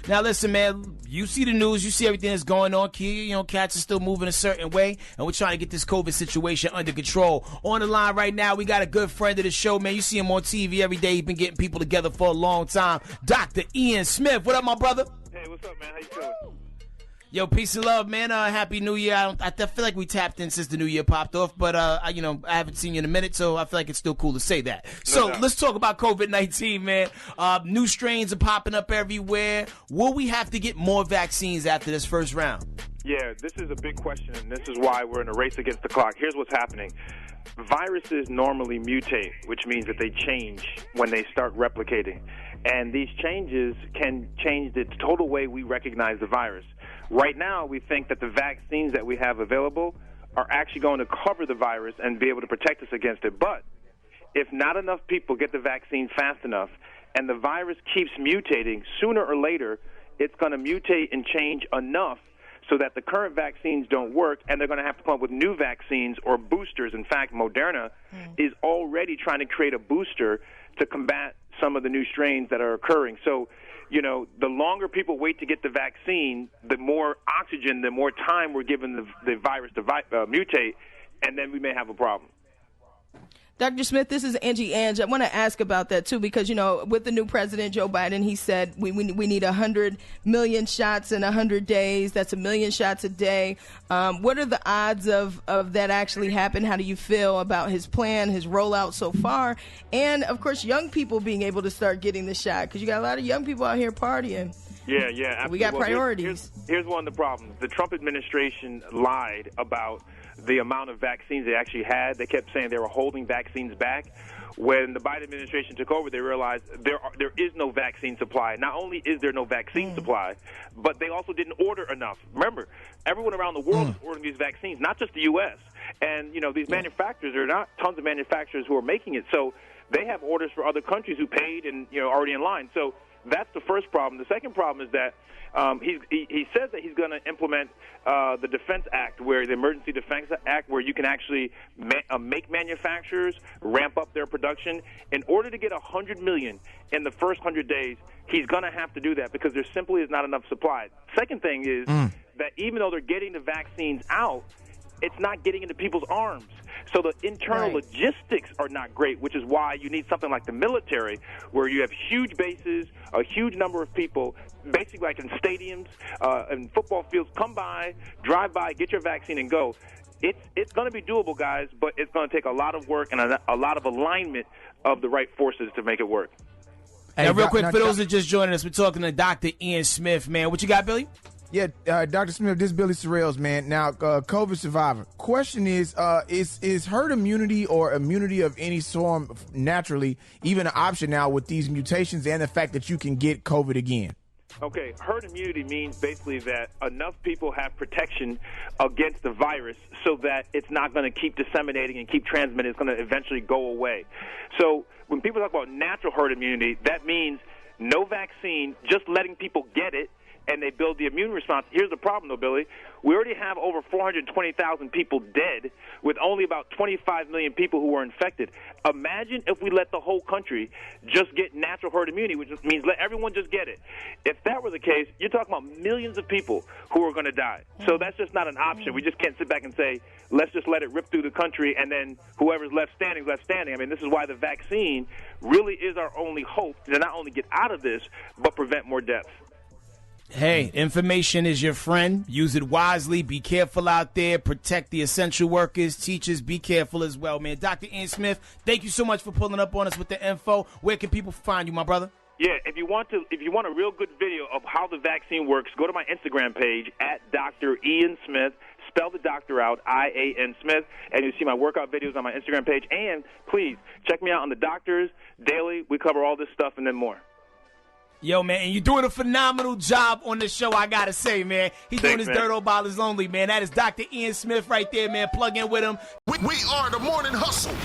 Now listen, man, you see the news, you see everything that's going on. Cats are still moving a certain way, and we're trying to get this COVID situation under control. On the line right now, we got a good friend of the show, man. You see him on TV every day. He's been getting people together for a long time. Dr. Ian Smith. What up, my brother? Hey, what's up, man? How you feeling? Yo, peace and love, man. Happy New Year. I feel like we tapped in since the New Year popped off, but I haven't seen you in a minute, so I feel like it's still cool to say that. So let's talk about COVID-19, man. New strains are popping up everywhere. Will we have to get more vaccines after this first round? Yeah, this is a big question, and this is why we're in a race against the clock. Here's what's happening. Viruses normally mutate, which means that they change when they start replicating. And these changes can change the total way we recognize the virus. Right now, we think that the vaccines that we have available are actually going to cover the virus and be able to protect us against it. But if not enough people get the vaccine fast enough and the virus keeps mutating, sooner or later, it's going to mutate and change enough so that the current vaccines don't work, and they're going to have to come up with new vaccines or boosters. In fact, Moderna is already trying to create a booster to combat some of the new strains that are occurring. So, the longer people wait to get the vaccine, the more oxygen, the more time we're giving the virus to mutate, and then we may have a problem. Dr. Smith, this is Angie. I want to ask about that, too, because, with the new president, Joe Biden, he said we need 100 million shots in 100 days. That's 1 million shots a day. What are the odds of that actually happen? How do you feel about his plan, his rollout so far? And, of course, young people being able to start getting the shot, because you got a lot of young people out here partying. Yeah, absolutely. We got priorities. Here's one of the problems. The Trump administration lied about the amount of vaccines they actually had. They kept saying they were holding vaccines back. When the Biden administration took over, they realized there is no vaccine supply. Not only is there no vaccine supply, but they also didn't order enough. Remember, everyone around the world is ordering these vaccines, not just the U.S. And, these manufacturers, there are not tons of manufacturers who are making it. So they have orders for other countries who paid and, already in line. So that's the first problem. The second problem is that he says that he's going to implement the Defense Act, the Emergency Defense Act, where you can actually make manufacturers ramp up their production. In order to get 100 million in the first 100 days, he's going to have to do that because there simply is not enough supply. Second thing is that even though they're getting the vaccines out, it's not getting into people's arms. So the internal logistics are not great, which is why you need something like the military, where you have huge bases, a huge number of people, basically like in stadiums and football fields, come by, drive by, get your vaccine, and go. It's going to be doable, guys, but it's going to take a lot of work and a lot of alignment of the right forces to make it work. Hey, real quick, for those that just joining us, we're talking to Dr. Ian Smith, man. What you got, Billy? Yeah, Dr. Smith, this is Billy Sorrells, man. Now, COVID survivor. Question is herd immunity or immunity of any sort naturally even an option now with these mutations and the fact that you can get COVID again? Okay, herd immunity means basically that enough people have protection against the virus so that it's not going to keep disseminating and keep transmitting. It's going to eventually go away. So when people talk about natural herd immunity, that means no vaccine, just letting people get it, and they build the immune response. Here's the problem, though, Billy. We already have over 420,000 people dead with only about 25 million people who were infected. Imagine if we let the whole country just get natural herd immunity, which means let everyone just get it. If that were the case, you're talking about millions of people who are going to die. So that's just not an option. We just can't sit back and say, let's just let it rip through the country, and then whoever's left standing. I mean, this is why the vaccine really is our only hope to not only get out of this, but prevent more deaths. Hey, information is your friend. Use it wisely. Be careful out there. Protect the essential workers, teachers. Be careful as well, man. Dr. Ian Smith, thank you so much for pulling up on us with the info. Where can people find you, my brother? Yeah, if you want a real good video of how the vaccine works, go to my Instagram page at Dr. Ian Smith. Spell the doctor out, I-A-N Smith, and you'll see my workout videos on my Instagram page. And please check me out on the Doctors Daily. We cover all this stuff and then more. Yo, man, and you're doing a phenomenal job on the show, I gotta say, man. He's doing his dirt all ballers only, man. That is Dr. Ian Smith right there, man. Plug in with him. We are the Morning Hustle.